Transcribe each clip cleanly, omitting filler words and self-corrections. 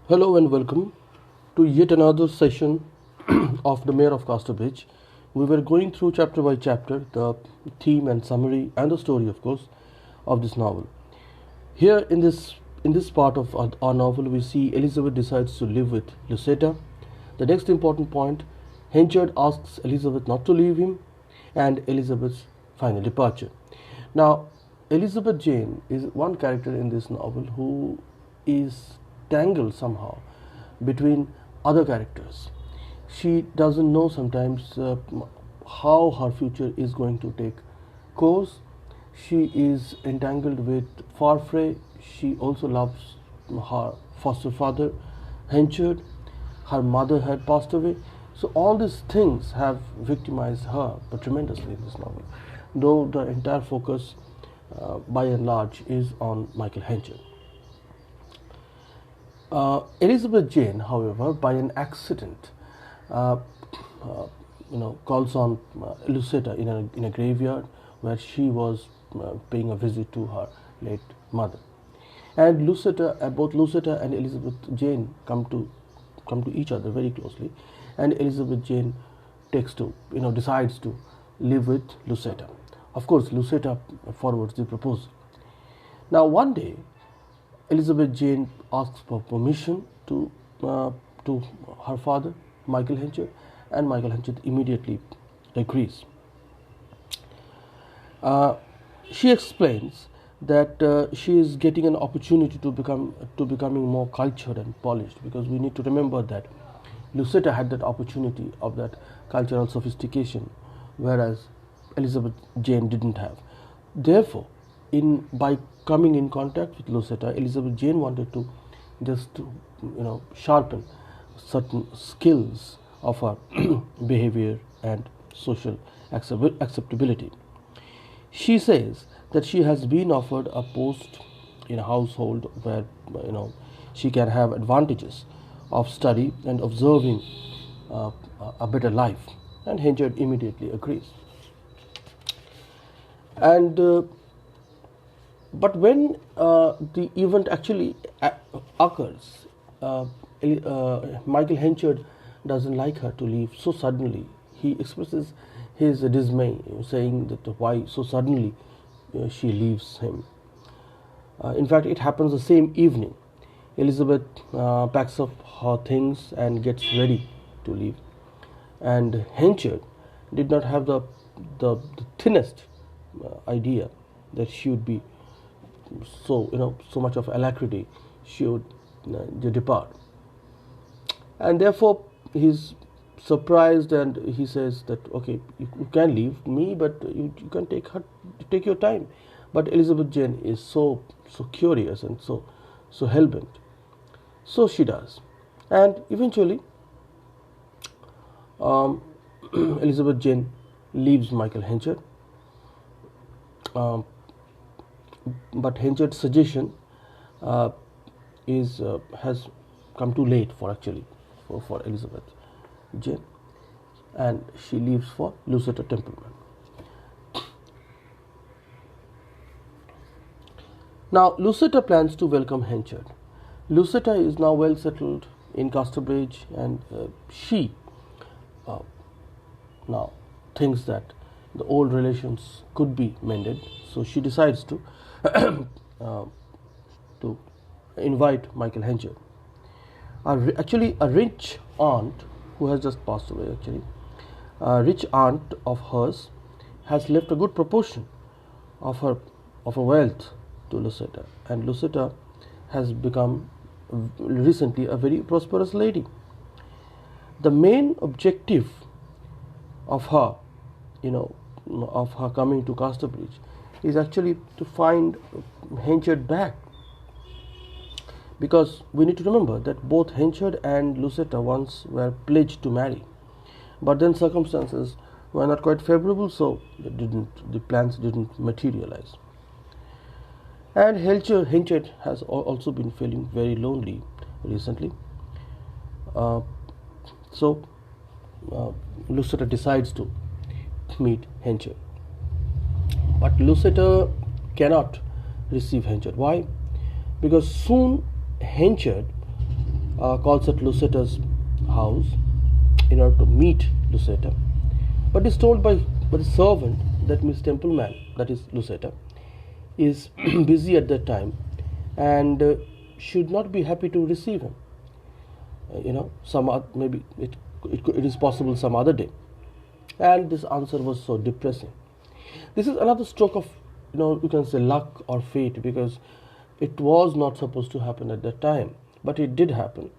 Hello and welcome to yet another session of The Mayor of Casterbridge. We were going through chapter by chapter the theme and summary and the story, of course, of this novel. Here in this part of our novel, we see Elizabeth decides to live with Lucetta. The next important point: Henchard asks Elizabeth not to leave him, and Elizabeth's final departure. Now, Elizabeth Jane is one character in this novel who is tangled somehow between other characters. She doesn't know sometimes how her future is going to take course. She is entangled with Farfrae. She also loves her foster father, Henchard. Her mother had passed away. So all these things have victimized her but tremendously in this novel, though the entire focus by and large is on Michael Henchard. Elizabeth Jane, however, by an accident, uh, calls on Lucetta in a graveyard where she was paying a visit to her late mother, and both Lucetta and Elizabeth Jane come to each other very closely, and Elizabeth Jane decides to live with Lucetta. Of course, Lucetta forwards the proposal. Now, one day, Elizabeth Jane asks for permission to her father, Michael Henchard, and Michael Henchard immediately agrees. Uh, she explains that she is getting an opportunity to becoming more cultured and polished, because we need to remember that Lucetta had that opportunity of that cultural sophistication, whereas Elizabeth Jane didn't have. Therefore, by coming in contact with Lucetta, Elizabeth Jane wanted to sharpen certain skills of her behavior and social acceptability. She says that she has been offered a post in a household where she can have advantages of study and observing uh, a better life, and Henchard immediately agrees. And but when the event actually occurs, Michael Henchard doesn't like her to leave so suddenly. He expresses his dismay, saying that why so suddenly she leaves him. In fact, it happens the same evening. Elizabeth packs up her things and gets ready to leave, and Henchard did not have the thinnest idea that she would be so much of alacrity she would depart, and therefore he's surprised, and he says that okay, you can leave me, but you can take your time. But Elizabeth Jane is so curious and so hell-bent, so she does, and eventually um, Elizabeth Jane leaves Michael Henchard. um, but Henchard's suggestion uh, has come too late for Elizabeth Jane, and she leaves for Lucetta Templeman. Now, Lucetta plans to welcome Henchard. Lucetta is now well settled in Casterbridge, and she uh, now thinks that the old relations could be mended. So she decides uh, to invite Michael Henchard. Actually, a rich aunt who has just passed away, a rich aunt of hers has left a good proportion of her wealth to Lucetta, and Lucetta has become recently a very prosperous lady. The main objective of her, of her coming to Casterbridge, is actually to find Henchard back, because we need to remember that both Henchard and Lucetta once were pledged to marry, but then circumstances were not quite favorable, so the plans didn't materialize. And Henchard has also been feeling very lonely recently, uh, so Lucetta decides to meet Henchard. But Lucetta cannot receive Henchard. Why? Because soon Henchard calls at Luceta's house in order to meet Luceta, but is told by the servant that Miss Templeman, that is Luceta, is busy at that time and should not be happy to receive him. Maybe it is possible some other day. And this answer was so depressing. This is another stroke of, you can say, luck or fate, because it was not supposed to happen at that time, but it did happen,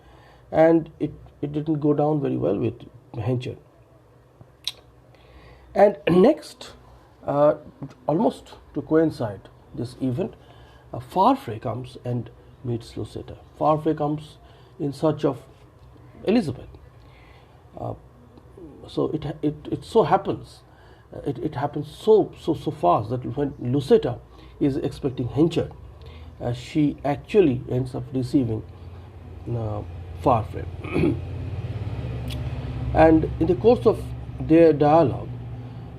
and it didn't go down very well with Henchard. And next, almost to coincide this event, Farfrae comes and meets Luceta. Farfrae comes in search of Elizabeth. So it so happens, it happens so fast that when Luceta is expecting Henchard, she actually ends up receiving Farfrae. And in the course of their dialogue,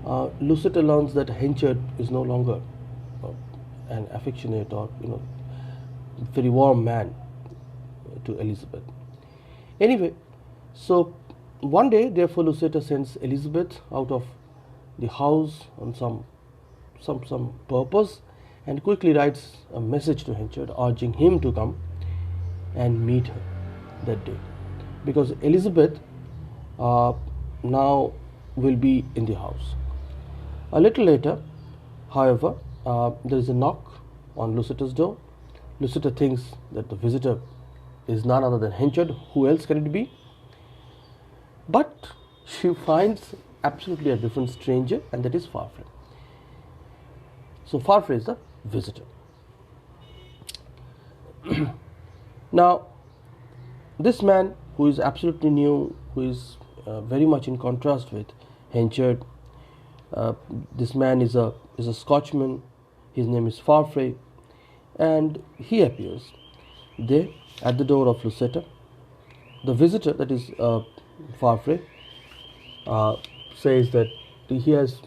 Luceta learns that Henchard is no longer an affectionate or very warm man to Elizabeth. Anyway, so one day, therefore, Luceta sends Elizabeth out of the house on some purpose, and quickly writes a message to Henchard urging him to come and meet her that day, because Elizabeth now will be in the house. A little later, however, there is a knock on Luceta's door. Luceta thinks that the visitor is none other than Henchard. Who else can it be? But she finds absolutely a different stranger, and that is Farfrae. So Farfrae is the visitor. Now, this man, who is absolutely new, who is very much in contrast with Henchard, this man is a Scotchman. His name is Farfrae, and he appears there at the door of Luceta. The visitor, that is Farfrae, says that he has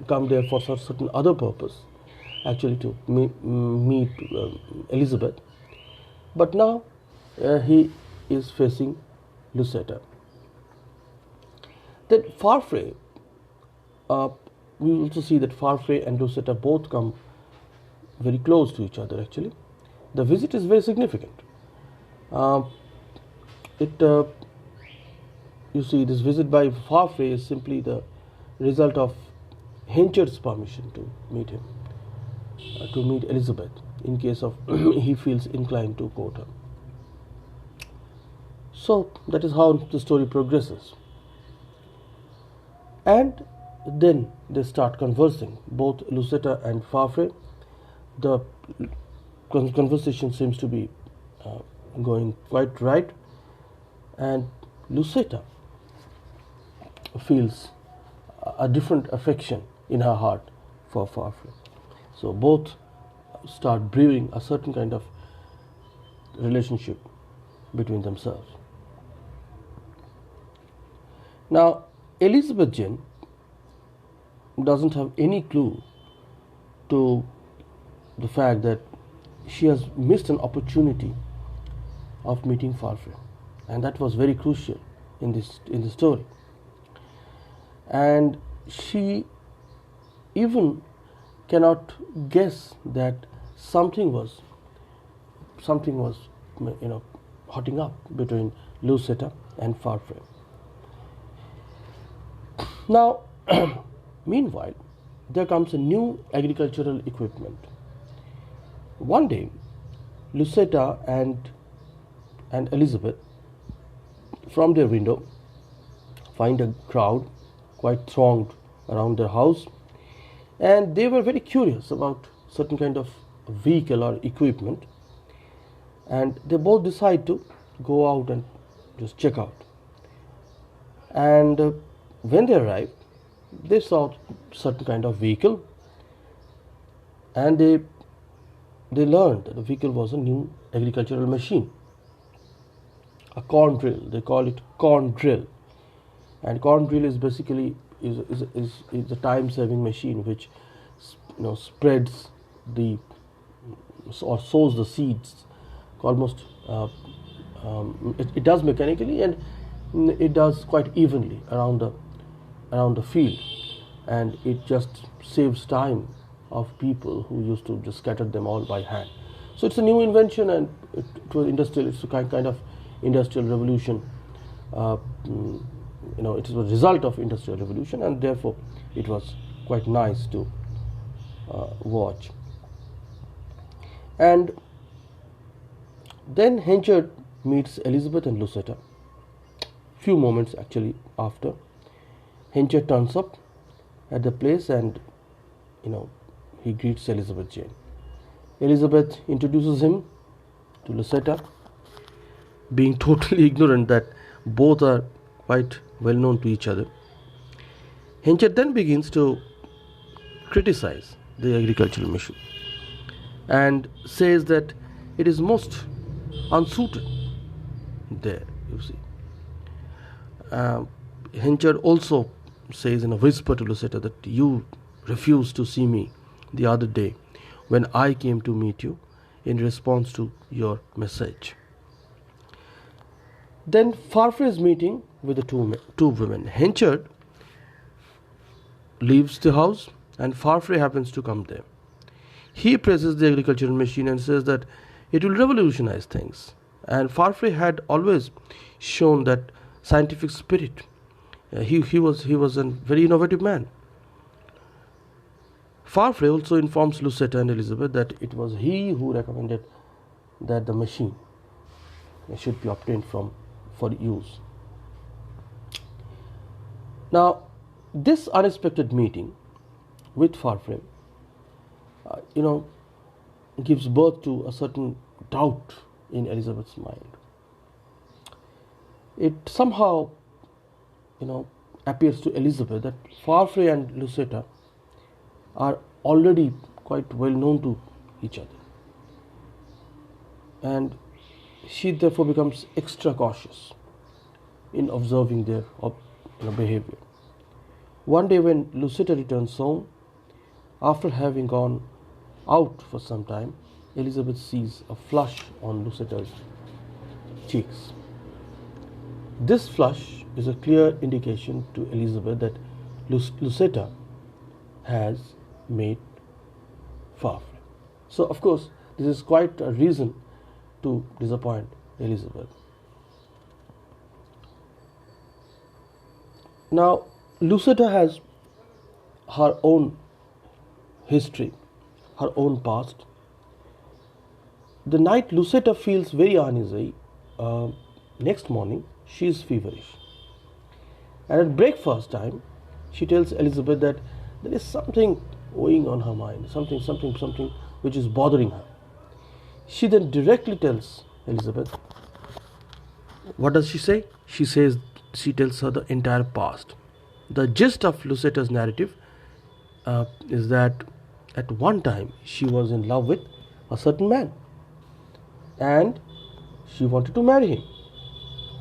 come there for certain other purpose, actually to meet Elizabeth, but now he is facing Luceta. Then Farfrae, we also see that Farfrae and Luceta both come very close to each other. Actually, the visit is very significant. You see, this visit by Farfrae is simply the result of Henchard's permission to meet him, to meet Elizabeth, in case of he feels inclined to court her. So that is how the story progresses. And then they start conversing, both Luceta and Farfrae. The conversation seems to be going quite right, and Luceta feels a different affection in her heart for Farfrae. So both start brewing a certain kind of relationship between themselves. Now, Elizabeth Jane doesn't have any clue to the fact that she has missed an opportunity of meeting Farfrae, and that was very crucial in the story. And she even cannot guess that something was hotting up between Luceta and Farfrae. Now, meanwhile, there comes a new agricultural equipment. One day, Luceta and Elizabeth, from their window, find a crowd quite thronged around their house, and they were very curious about certain kind of vehicle or equipment, and they both decide to go out and just check out. And when they arrived, they saw certain kind of vehicle, and they learned that the vehicle was a new agricultural machine, a corn drill. They call it corn drill, and corn drill is basically is a time-saving machine which spreads or sows the seeds almost it does mechanically, and it does quite evenly around the field, and it just saves time of people who used to just scatter them all by hand. So it's a new invention, and it was industrial. It's a kind of industrial revolution. It is a result of industrial revolution, and therefore it was quite nice to watch. And then Henchard meets Elizabeth and Lucetta. Few moments actually after, Henchard turns up at the place, and he greets Elizabeth Jane. Elizabeth introduces him to Lucetta, being totally ignorant that both are quite well known to each other. Henchard then begins to criticize the agricultural mission and says that it is most unsuited there, you see. Henchard also says in a whisper to Lucetta that you refused to see me the other day when I came to meet you in response to your message. Then Farfrae's meeting with the two women. Henchard leaves the house, and Farfrae happens to come there. He praises the agricultural machine and says that it will revolutionize things. And Farfrae had always shown that scientific spirit. He was a very innovative man. Farfrae also informs Lucetta and Elizabeth that it was he who recommended that the machine should be obtained for use. Now, this unexpected meeting with Farfrae, gives birth to a certain doubt in Elizabeth's mind. It somehow, appears to Elizabeth that Farfrae and Lucetta are already quite well known to each other, and she therefore becomes extra cautious in observing their behavior. One day when Lucetta returns home, after having gone out for some time, Elizabeth sees a flush on Lucetta's cheeks. This flush is a clear indication to Elizabeth that Lucetta has made Farfrae. So, of course, this is quite a reason to disappoint Elizabeth. Now, Lucetta has her own history, her own past. The night Lucetta feels very uneasy, next morning she is feverish. And at breakfast time, she tells Elizabeth that there is something weighing on her mind, something which is bothering her. She then directly tells Elizabeth. What does she say? She tells her the entire past. The gist of Lucetta's narrative is that at one time she was in love with a certain man, and she wanted to marry him,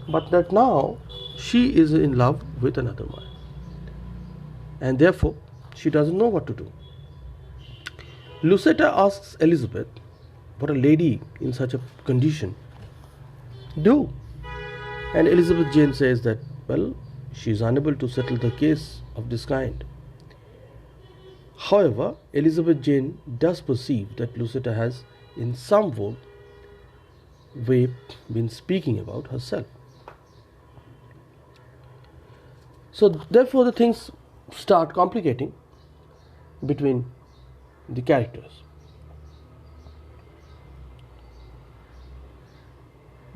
but that now she is in love with another man, and therefore she doesn't know what to do. Lucetta asks Elizabeth what a lady in such a condition do, and Elizabeth Jane says that, well, she is unable to settle the case of this kind. However, Elizabeth Jane does perceive that Lucetta has in some way been speaking about herself. So therefore the things start complicating between the characters.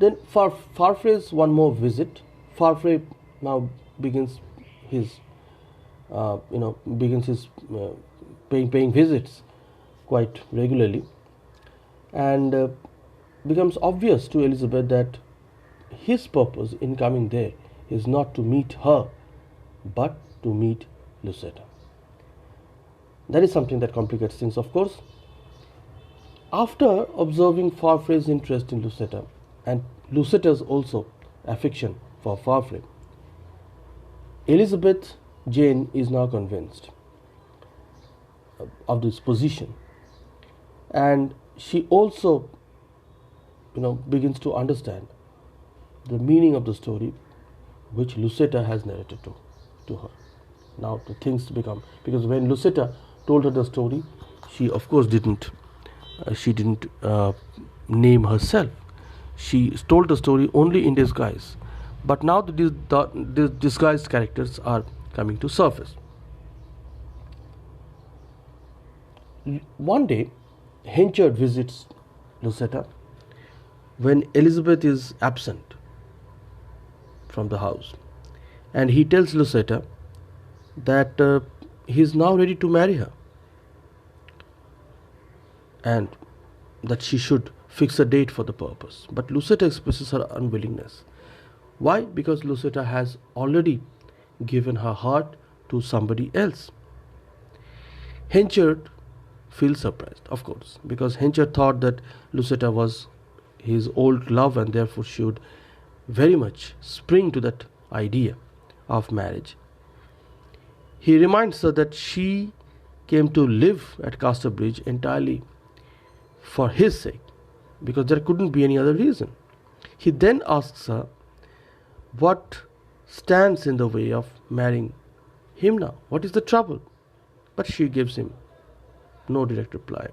Then Farfrae's one more visit. Farfrae now begins his paying visits quite regularly, and becomes obvious to Elizabeth that his purpose in coming there is not to meet her but to meet Lucetta. That is something that complicates things, of course. After observing Farfrae's interest in Lucetta and Lucetta's also affection for Farfrae, Elizabeth Jane is now convinced of this position, and she also begins to understand the meaning of the story which Lucetta has narrated to her. Now the things become, because when Lucetta told her the story, she of course didn't name herself. She told the story only in disguise. But now the disguised characters are coming to surface. One day, Henchard visits Lucetta when Elizabeth is absent from the house, and he tells Lucetta that he is now ready to marry her and that she should fix a date for the purpose. But Lucetta expresses her unwillingness. Why? Because Lucetta has already given her heart to somebody else. Henchard feels surprised, of course, because Henchard thought that Lucetta was his old love and therefore should very much spring to that idea of marriage. He reminds her that she came to live at Casterbridge entirely for his sake, because there couldn't be any other reason. He then asks her what stands in the way of marrying him now. What is the trouble? But she gives him no direct reply,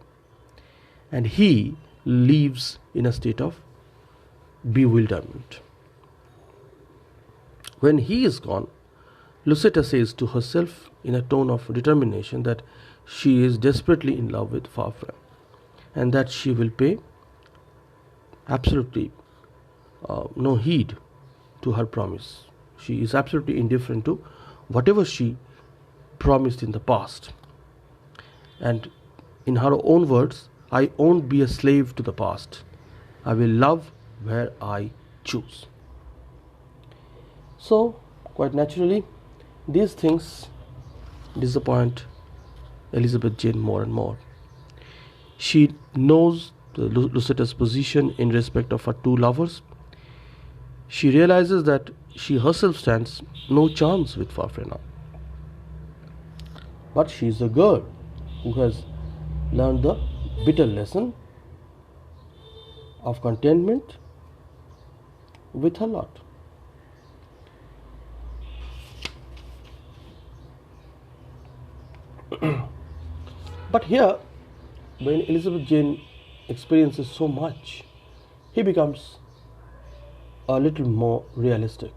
and he leaves in a state of bewilderment. When he is gone, Lucetta says to herself in a tone of determination that she is desperately in love with Farfrae and that she will pay absolutely no heed to her promise. She is absolutely indifferent to whatever she promised in the past. And in her own words, I won't be a slave to the past. I will love where I choose. So, quite naturally, these things disappoint Elizabeth Jane more and more. She knows Lucetta's position in respect of her two lovers. She realizes that she herself stands no chance with Farfrae now. But she is a girl who has learned the bitter lesson of contentment with her lot. But here, when Elizabeth Jane experiences so much, he becomes a little more realistic.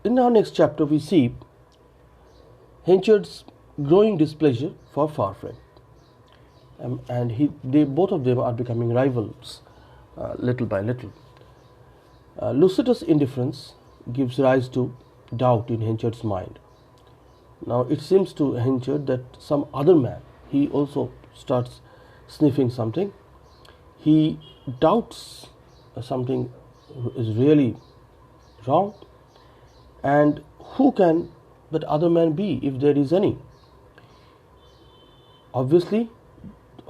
In our next chapter, we see Henchard's growing displeasure for Farfrae, and both of them are becoming rivals little by little. Lucetta's indifference gives rise to doubt in Henchard's mind. Now it seems to Henchard that some other man, he also starts sniffing something. He doubts something is really wrong, and who can that other man be, if there is any? Obviously,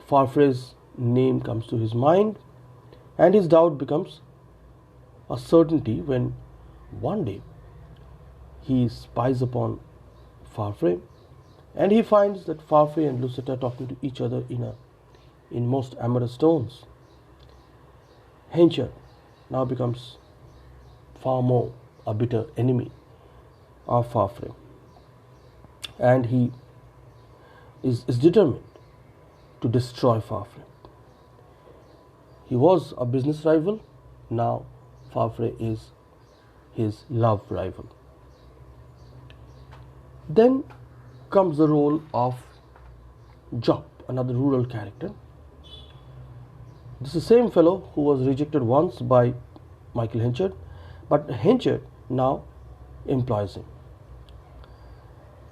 Farfrae's name comes to his mind, and his doubt becomes a certainty when one day he spies upon Farfrae, and he finds that Farfrae and Lucetta are talking to each other in most amorous tones. Henchard now becomes far more a bitter enemy of Farfrae, and he is determined to destroy Farfrae. He was a business rival, now Farfrae is his love rival. Then comes the role of Job, another rural character. This is the same fellow who was rejected once by Michael Henchard, but Henchard now employs him.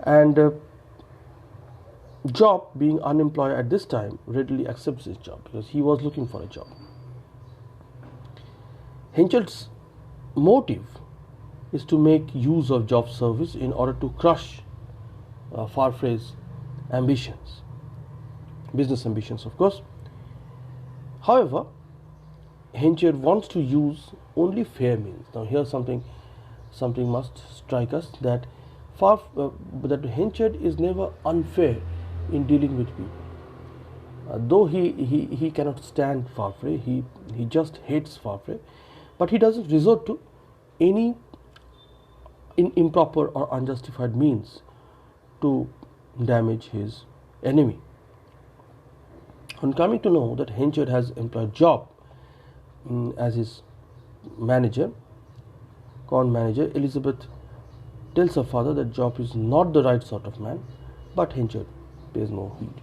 And Job, being unemployed at this time, readily accepts his job because he was looking for a job. Henchard's motive is to make use of Job's service in order to crush Farfrae's ambitions, business ambitions, of course. However, Henchard wants to use only fair means. Now, here something must strike us, that Henchard is never unfair in dealing with people. Though he cannot stand Farfrae, he just hates Farfrae, but he doesn't resort to any improper or unjustified means to damage his enemy. On coming to know that Henchard has employed Job as his manager, con manager, Elizabeth tells her father that Job is not the right sort of man, but Henchard pays no heed.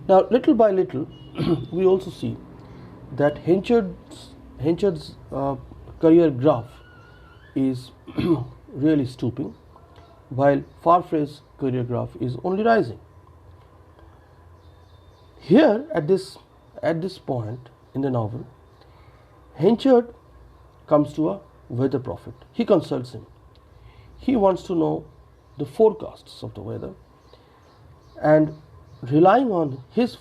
Now, little by little, we also see that Henchard's career graph is really stooping, while Farfrae's career graph is only rising. Here, at this point in the novel, Henchard comes to a weather prophet. He consults him. He wants to know the forecasts of the weather, and relying on this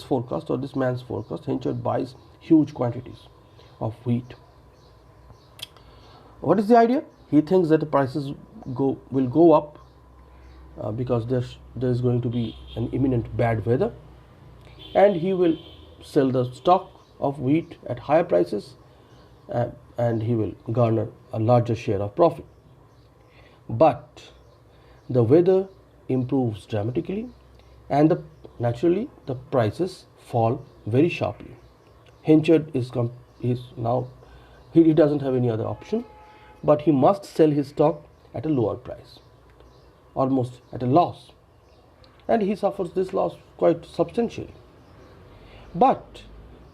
forecast or this man's forecast, Henchard buys huge quantities of wheat. What is the idea? He thinks that the prices will go up because there is going to be an imminent bad weather, and he will sell the stock of wheat at higher prices, and he will garner a larger share of profit. But the weather improves dramatically, and naturally the prices fall very sharply. Henchard is now he doesn't have any other option, but he must sell his stock at a lower price, almost at a loss, and he suffers this loss quite substantially. But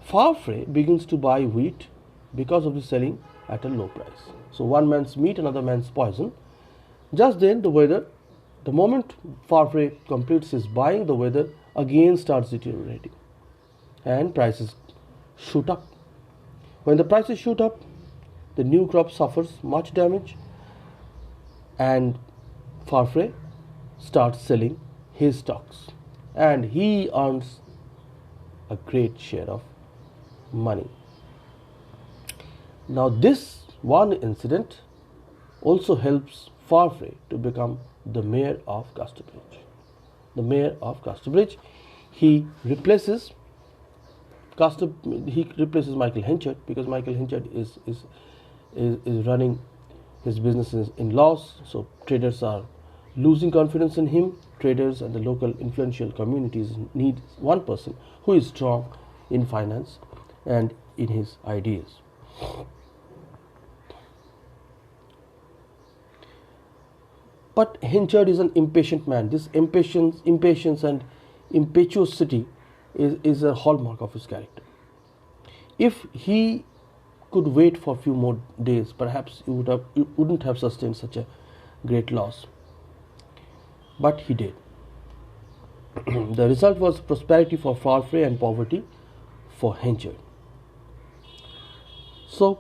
Farfrae begins to buy wheat because of the selling at a low price. So one man's meat, another man's poison. Just then the moment Farfrae completes his buying, the weather again starts deteriorating and prices shoot up. When the prices shoot up, the new crop suffers much damage, and Farfrae starts selling his stocks, and he earns a great share of money. Now, this one incident also helps Farfrae to become the mayor of Casterbridge. The mayor of Casterbridge, he replaces Michael Henchard, because Michael Henchard is running his businesses in loss. So traders are losing confidence in him. Traders and the local influential communities need one person who is strong in finance and in his ideas. But Henchard is an impatient man. This impatience and impetuosity is a hallmark of his character. If he could wait for a few more days, perhaps he wouldn't have sustained such a great loss. But he did. The result was prosperity for Farfrae and poverty for Henchard. So,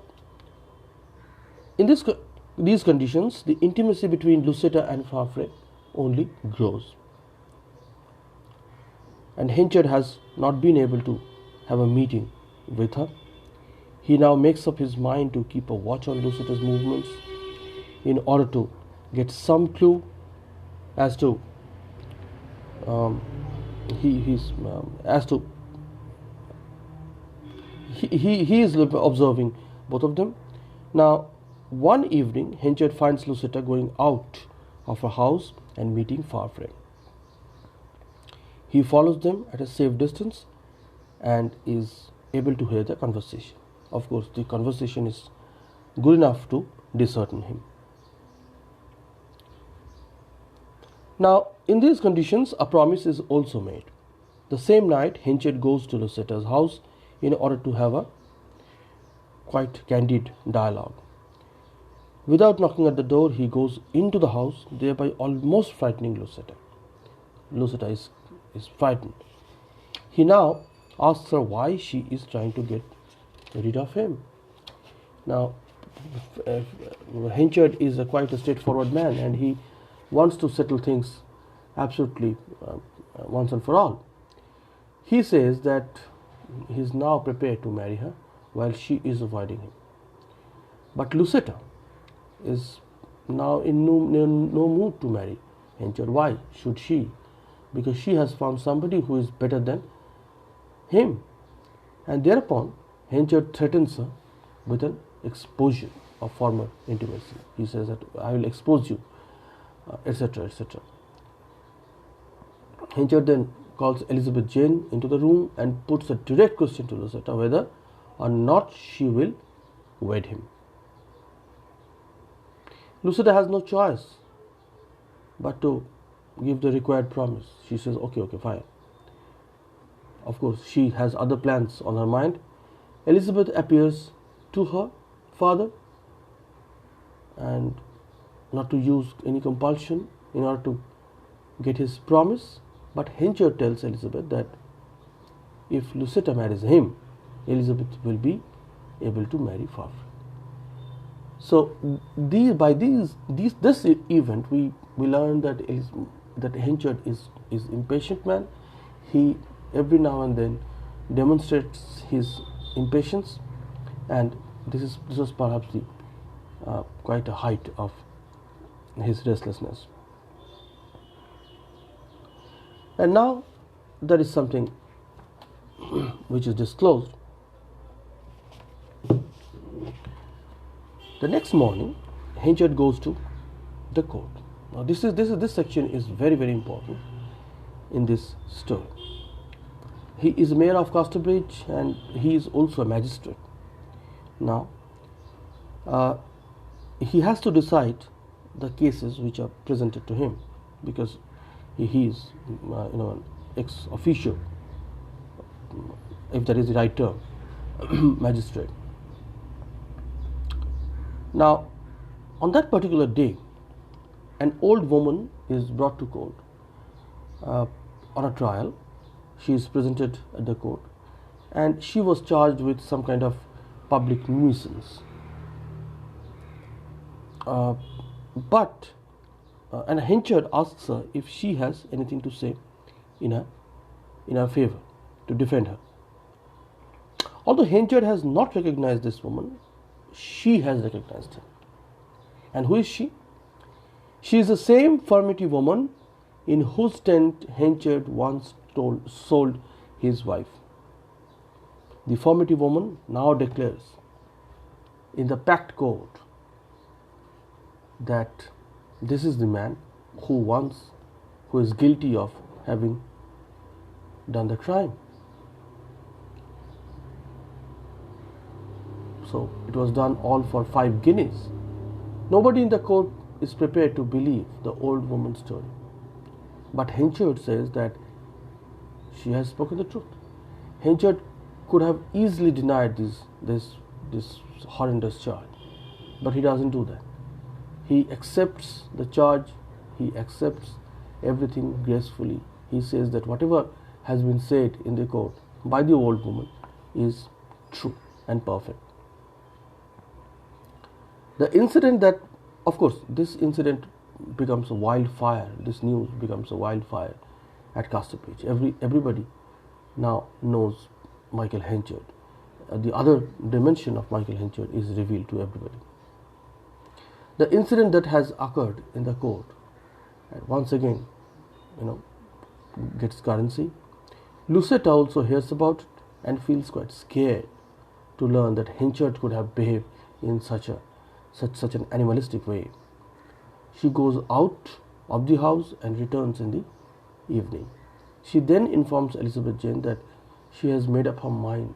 in these conditions, the intimacy between Lucetta and Farfrae only grows. And Henchard has not been able to have a meeting with her. He now makes up his mind to keep a watch on Lucetta's movements in order to get some clue as to he is observing both of them. Now, one evening, Henchard finds Lucetta going out of her house and meeting Farfrae. He follows them at a safe distance and is able to hear the conversation. Of course, the conversation is good enough to dishearten him. Now, in these conditions, a promise is also made. The same night, Henchard goes to Lucetta's house in order to have a quite candid dialogue. Without knocking at the door, he goes into the house, thereby almost frightening Lucetta. Lucetta is frightened. He now asks her why she is trying to get rid of him. Now, Henchard is quite a straightforward man, and he wants to settle things absolutely once and for all. He says that he is now prepared to marry her while she is avoiding him. But Lucetta is now in no mood to marry Henchard. Why should she? because she has found somebody who is better than him. And thereupon Henchard threatens her with an exposure of former intimacy. He says that I will expose you, etc., etc. Henchard then calls Elizabeth Jane into the room and puts a direct question to Lucetta whether or not she will wed him. Lucetta has no choice but to give the required promise. She says, okay, fine. Of course, she has other plans on her mind. Elizabeth appears to her father, and not to use any compulsion in order to get his promise, but Henchard tells Elizabeth that if Lucetta marries him, Elizabeth will be able to marry Farfrae. So this event we learn that Henchard is impatient man. He every now and then demonstrates his impatience, and this was perhaps the quite a height of his restlessness. And now there is something which is disclosed. The next morning, Henchard goes to the court. Now this section is very, very important in this story. He is mayor of Casterbridge and he is also a magistrate. Now he has to decide the cases which are presented to him, because he is an ex officio, if that is the right term, magistrate. Now on that particular day, an old woman is brought to court on a trial. She is presented at the court, and she was charged with some kind of public nuisance. And Henchard asks her if she has anything to say in her favor, to defend her. Although Henchard has not recognized this woman, she has recognized her. And who is she? She is the same Furmity woman in whose tent Henchard once sold his wife. The Furmity woman now declares in the packed court that this is the man who is guilty of having done the crime. So it was done all for 5 guineas. Nobody in the court is prepared to believe the old woman's story. But Henchard says that she has spoken the truth. Henchard could have easily denied this horrendous charge, but he doesn't do that. He accepts the charge. He accepts everything gracefully. He says that whatever has been said in the court by the old woman is true and perfect. The incident that, of course, this incident becomes a wildfire. This news becomes a wildfire at Casterbridge. Everybody now knows Michael Henchard. The other dimension of Michael Henchard is revealed to everybody. The incident that has occurred in the court, once again, gets currency. Lucetta also hears about it and feels quite scared to learn that Henchard could have behaved in such an animalistic way. She goes out of the house and returns in the evening. She then informs Elizabeth Jane that she has made up her mind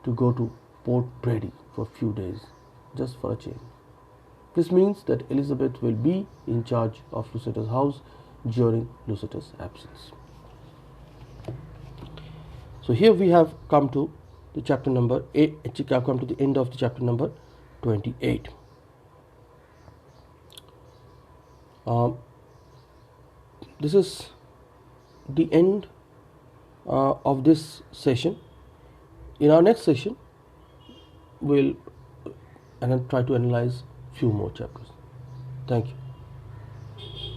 to go to Port Brady for a few days, just for a change. This means that Elizabeth will be in charge of Lucetta's house during Lucetta's absence. So here we have come to the chapter number 8. I've come to the end of the chapter number 28. This is the end of this session. In our next session, we'll try to analyze few more chapters. Thank you.